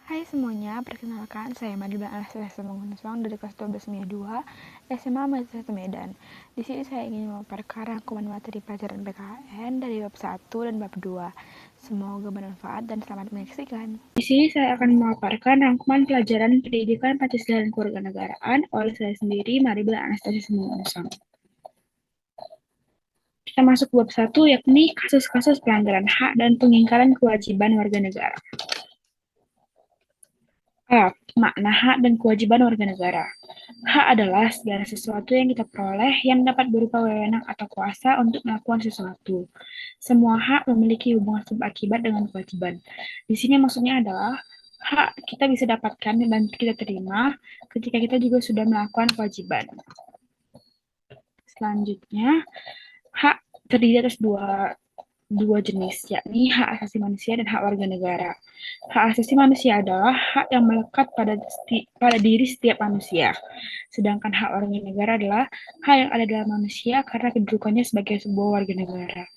Hai semuanya, perkenalkan saya Madilba Anastasia Mangunuswang dari kelas 12 MIA 2 SMA Mahasiswa Medan. Di sini saya ingin memaparkan rangkuman materi pelajaran PKN dari bab 1 dan bab 2. Semoga bermanfaat dan selamat menyaksikan. Di sini saya akan memaparkan rangkuman pelajaran pendidikan Pancasila dan Kewarganegaraan oleh saya sendiri, Maribel Anastasia Mangunuswang. Kita masuk bab 1, yakni kasus-kasus pelanggaran hak dan pengingkaran kewajiban warga negara. A. Makna hak dan kewajiban warga negara. Hak adalah segala sesuatu yang kita peroleh yang dapat berupa wewenang atau kuasa untuk melakukan sesuatu. Semua hak memiliki hubungan sebab akibat dengan kewajiban. Di sini maksudnya adalah hak kita bisa dapatkan dan kita terima ketika kita juga sudah melakukan kewajiban. Selanjutnya, hak terdiri atas dua jenis, yakni hak asasi manusia dan hak warga negara. Hak asasi manusia adalah hak yang melekat pada diri setiap manusia. Sedangkan hak warga negara adalah hak yang ada dalam manusia karena kedudukannya sebagai sebuah warga negara.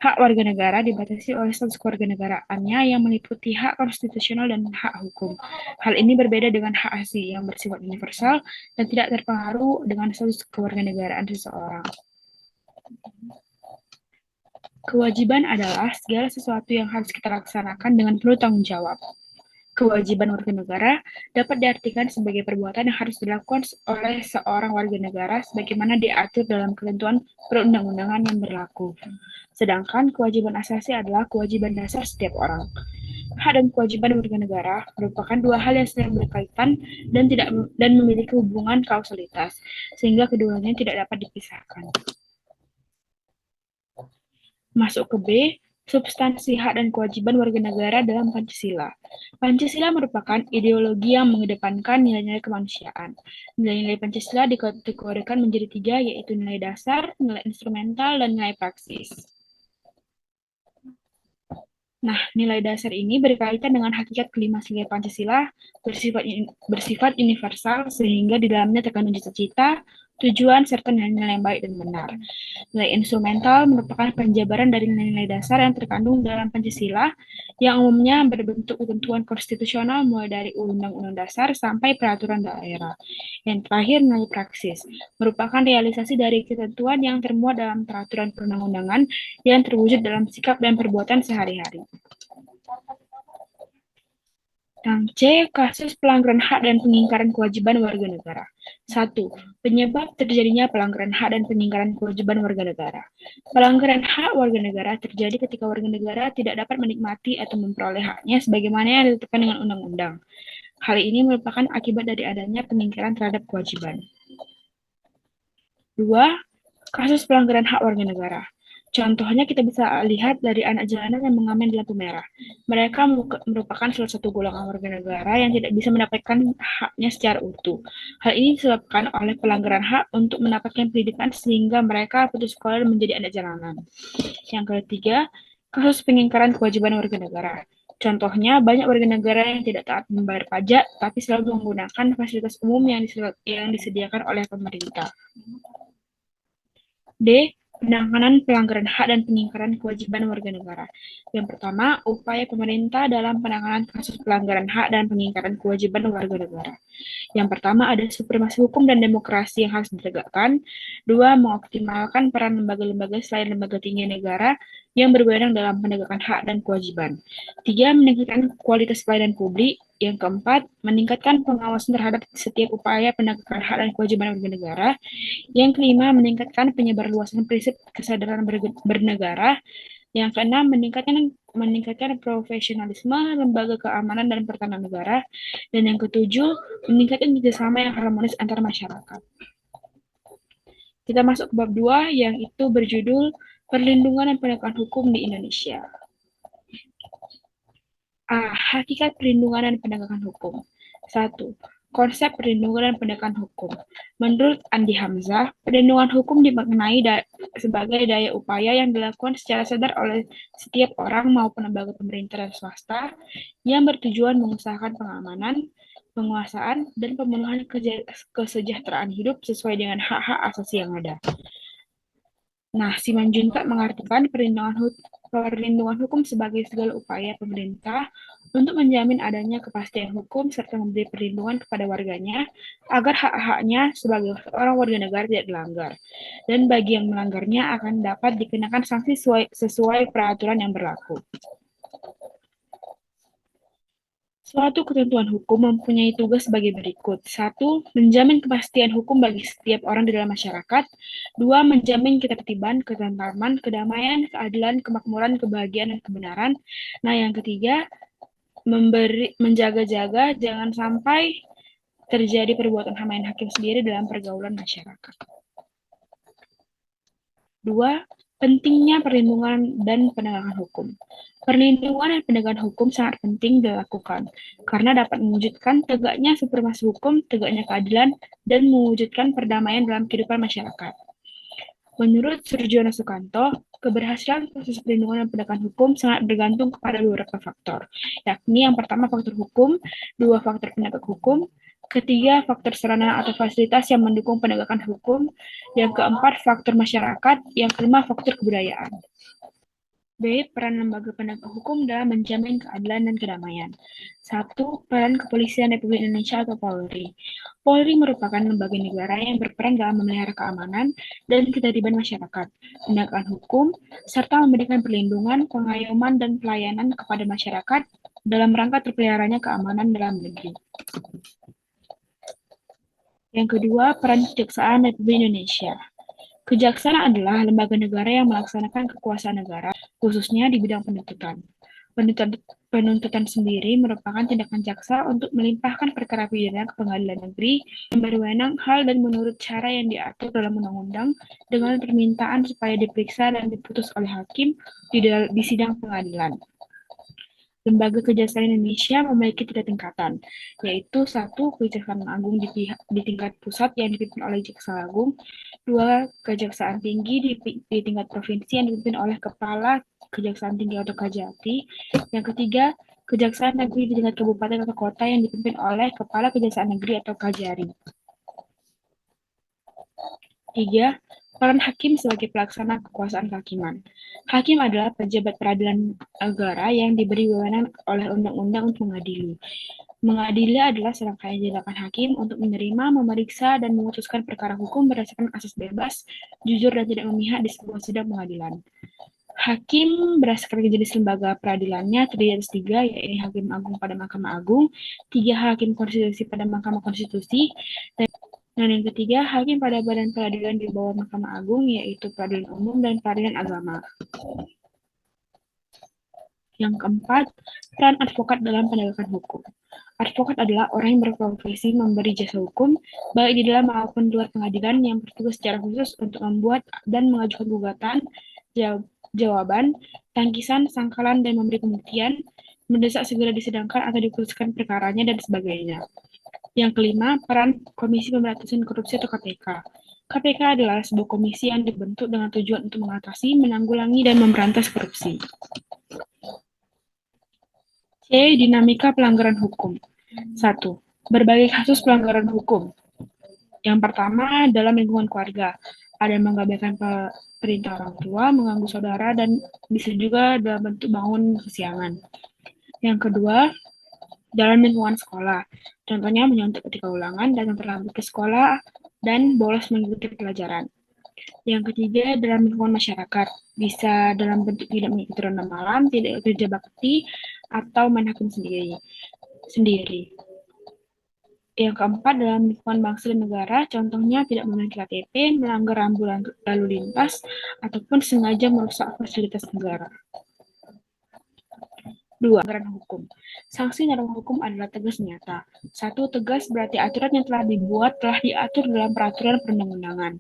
Hak warga negara dibatasi oleh status kewarganegaraannya yang meliputi hak konstitusional dan hak hukum. Hal ini berbeda dengan hak asasi yang bersifat universal dan tidak terpengaruh dengan status kewarganegaraan seseorang. Kewajiban adalah segala sesuatu yang harus kita laksanakan dengan penuh tanggung jawab. Kewajiban warga negara dapat diartikan sebagai perbuatan yang harus dilakukan oleh seorang warga negara sebagaimana diatur dalam ketentuan perundang-undangan yang berlaku. Sedangkan kewajiban asasi adalah kewajiban dasar setiap orang. Hak dan kewajiban warga negara merupakan dua hal yang saling berkaitan dan memiliki hubungan kausalitas, sehingga keduanya tidak dapat dipisahkan. Masuk ke B, substansi hak dan kewajiban warga negara dalam Pancasila. Pancasila merupakan ideologi yang mengedepankan nilai-nilai kemanusiaan. Nilai-nilai Pancasila dikategorikan menjadi 3, yaitu nilai dasar, nilai instrumental, dan nilai praksis. Nah, nilai dasar ini berkaitan dengan hakikat kelima nilai Pancasila bersifat universal sehingga di dalamnya terkandung cita-cita, tujuan, serta nilai-nilai yang baik dan benar. Nilai instrumental merupakan penjabaran dari nilai-nilai dasar yang terkandung dalam Pancasila yang umumnya berbentuk ketentuan konstitusional mulai dari Undang-Undang Dasar sampai peraturan daerah. Yang terakhir, nilai praksis merupakan realisasi dari ketentuan yang termuat dalam peraturan perundang-undangan yang terwujud dalam sikap dan perbuatan sehari-hari. C. Kasus pelanggaran hak dan pengingkaran kewajiban warga negara. 1. Penyebab terjadinya pelanggaran hak dan pengingkaran kewajiban warga negara. Pelanggaran hak warga negara terjadi ketika warga negara tidak dapat menikmati atau memperoleh haknya sebagaimana yang ditetapkan dengan undang-undang. Hal ini merupakan akibat dari adanya pengingkaran terhadap kewajiban. 2. Kasus pelanggaran hak warga negara. Contohnya kita bisa lihat dari anak jalanan yang mengamen di lampu merah. Mereka merupakan salah satu golongan warga negara yang tidak bisa mendapatkan haknya secara utuh. Hal ini disebabkan oleh pelanggaran hak untuk mendapatkan pendidikan sehingga mereka putus sekolah dan menjadi anak jalanan. Yang ketiga, kasus pengingkaran kewajiban warga negara. Contohnya, banyak warga negara yang tidak taat membayar pajak, tapi selalu menggunakan fasilitas umum yang disediakan oleh pemerintah. D. Penanganan pelanggaran hak dan pengingkaran kewajiban warga negara. Yang pertama, upaya pemerintah dalam penanganan kasus pelanggaran hak dan pengingkaran kewajiban warga negara. Yang pertama, ada supremasi hukum dan demokrasi yang harus ditegakkan. 2. Mengoptimalkan peran lembaga-lembaga selain lembaga tinggi negara yang berwenang dalam penegakan hak dan kewajiban. 3. Meningkatkan kualitas pelayanan publik. Yang keempat, meningkatkan pengawasan terhadap setiap upaya penegakan hak dan kewajiban warga negara. Yang kelima, meningkatkan penyebarluasan prinsip kesadaran bernegara. Yang keenam, meningkatkan profesionalisme lembaga keamanan dan pertahanan negara. Dan yang ketujuh, meningkatkan kerjasama yang harmonis antar masyarakat. Kita masuk ke bab 2 yang itu berjudul Perlindungan dan Penegakan Hukum di Indonesia. A. Hakikat perlindungan dan penegakan hukum. 1. Konsep perlindungan dan penegakan hukum. Menurut Andi Hamzah, perlindungan hukum dimaknai sebagai daya upaya yang dilakukan secara sadar oleh setiap orang maupun lembaga pemerintah dan swasta yang bertujuan mengusahakan pengamanan, penguasaan, dan pemenuhan kesejahteraan hidup sesuai dengan hak-hak asasi yang ada. Nah, Simanjuntak mengartikan perlindungan hukum sebagai segala upaya pemerintah untuk menjamin adanya kepastian hukum serta memberi perlindungan kepada warganya agar hak-haknya sebagai seorang warga negara tidak dilanggar. Dan bagi yang melanggarnya akan dapat dikenakan sanksi sesuai peraturan yang berlaku. Suatu ketentuan hukum mempunyai tugas sebagai berikut. 1. Menjamin kepastian hukum bagi setiap orang di dalam masyarakat. 2. Menjamin ketertiban, ketentraman, kedamaian, keadilan, kemakmuran, kebahagiaan, dan kebenaran. Nah, yang ketiga, menjaga-jaga jangan sampai terjadi perbuatan hama hakim sendiri dalam pergaulan masyarakat. 2. Pentingnya perlindungan dan penegakan hukum. Perlindungan dan penegakan hukum sangat penting dilakukan karena dapat mewujudkan tegaknya supremasi hukum, tegaknya keadilan, dan mewujudkan perdamaian dalam kehidupan masyarakat. Menurut Surjono Sukanto, keberhasilan proses perlindungan dan penegakan hukum sangat bergantung kepada beberapa faktor, yakni yang pertama faktor hukum, 2 faktor penegak hukum, ketiga faktor sarana atau fasilitas yang mendukung penegakan hukum, yang keempat faktor masyarakat, yang kelima faktor kebudayaan. B. Peran lembaga penegak hukum dalam menjamin keadilan dan kedamaian. 1. Peran Kepolisian Republik Indonesia atau Polri. Polri merupakan lembaga negara yang berperan dalam memelihara keamanan dan ketertiban masyarakat, penegakan hukum, serta memberikan perlindungan, pengayoman, dan pelayanan kepada masyarakat dalam rangka terpeliharanya keamanan dalam negeri. Yang kedua, peran Kejaksaan Republik Indonesia. Kejaksaan adalah lembaga negara yang melaksanakan kekuasaan negara, khususnya di bidang penuntutan. Penuntutan sendiri merupakan tindakan jaksa untuk melimpahkan perkara pidana ke pengadilan negeri yang berwenang hal dan menurut cara yang diatur dalam undang-undang dengan permintaan supaya diperiksa dan diputus oleh hakim di sidang pengadilan. Lembaga Kejaksaan Indonesia memiliki 3 tingkatan, yaitu 1. Kejaksaan Agung di tingkat pusat yang dipimpin oleh Jaksa Agung, 2. Kejaksaan Tinggi di tingkat provinsi yang dipimpin oleh Kepala Kejaksaan Tinggi atau Kajati, yang ketiga, Kejaksaan Negeri di tingkat kabupaten atau kota yang dipimpin oleh Kepala Kejaksaan Negeri atau Kajari. 3. Peran hakim sebagai pelaksana kekuasaan kehakiman. Hakim adalah pejabat peradilan negara yang diberi wewenang oleh undang-undang untuk mengadili. Mengadili adalah serangkaian tindakan hakim untuk menerima, memeriksa, dan memutuskan perkara hukum berdasarkan asas bebas, jujur, dan tidak memihak di sebuah sidang pengadilan. Hakim berdasarkan jenis lembaga peradilannya terdiri atas 3, yaitu Hakim Agung pada Mahkamah Agung, 3 Hakim Konstitusi pada Mahkamah Konstitusi, dan yang ketiga, hakim pada badan peradilan di bawah Mahkamah Agung, yaitu peradilan umum dan peradilan agama. Yang keempat, peran advokat dalam penegakan hukum. Advokat adalah orang yang berprofesi memberi jasa hukum, baik di dalam maupun di luar pengadilan, yang bertugas secara khusus untuk membuat dan mengajukan gugatan, jawaban, tangkisan, sangkalan, dan memberi pembuktian, mendesak segera disidangkan atau diputuskan perkaranya, dan sebagainya. Yang kelima, peran Komisi Pemberantasan Korupsi atau KPK. KPK adalah sebuah komisi yang dibentuk dengan tujuan untuk mengatasi, menanggulangi, dan memberantas korupsi. C. Dinamika pelanggaran hukum. 1. Berbagai kasus pelanggaran hukum. Yang pertama, dalam lingkungan keluarga. Ada yang mengabaikan perintah orang tua, mengganggu saudara, dan bisa juga dalam bentuk bangun kesiangan. Yang kedua, dalam lingkungan sekolah. Contohnya menyontek ketika ulangan, datang terlambat ke sekolah, dan bolos mengikuti pelajaran. Yang ketiga, dalam lingkungan masyarakat. Bisa dalam bentuk tidak mengikuti ronda malam, tidak kerja bakti, atau main hakim sendiri. Yang keempat, dalam lingkungan bangsa dan negara, contohnya tidak memiliki KTP, melanggar rambu lalu lintas, ataupun sengaja merusak fasilitas negara. 2. Pelanggaran hukum. Sanksi dalam hukum adalah tegas nyata. 1. Tegas berarti aturan yang telah dibuat telah diatur dalam peraturan perundang-undangan,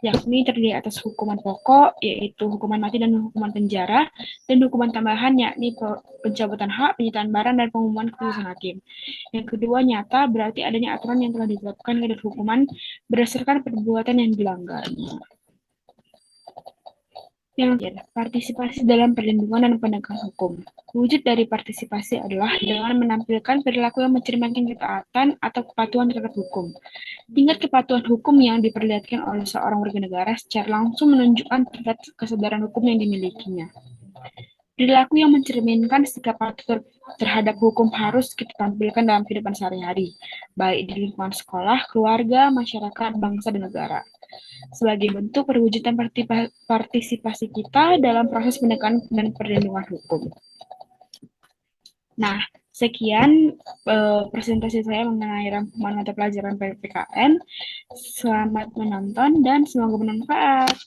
yakni terdiri atas hukuman pokok, yaitu hukuman mati dan hukuman penjara, dan hukuman tambahan, yakni pencabutan hak, penyitaan barang, dan pengumuman keputusan hakim. Yang kedua, nyata berarti adanya aturan yang telah ditetapkan kadar hukuman berdasarkan perbuatan yang dilanggar. Yang ketiga, partisipasi dalam perlindungan dan penegakan hukum. Wujud dari partisipasi adalah dengan menampilkan perilaku yang mencerminkan ketaatan atau kepatuhan terhadap hukum. Tingkat kepatuhan hukum yang diperlihatkan oleh seorang warga negara secara langsung menunjukkan tingkat kesadaran hukum yang dimilikinya. Perilaku yang mencerminkan sikap patuh terhadap hukum harus kita tampilkan dalam kehidupan sehari-hari, baik di lingkungan sekolah, keluarga, masyarakat, bangsa, dan negara. Sebagai bentuk perwujudan partisipasi kita dalam proses penegakan dan perlindungan hukum. Nah, sekian presentasi saya mengenai rangkuman mata pelajaran PPKN. Selamat menonton dan semoga bermanfaat.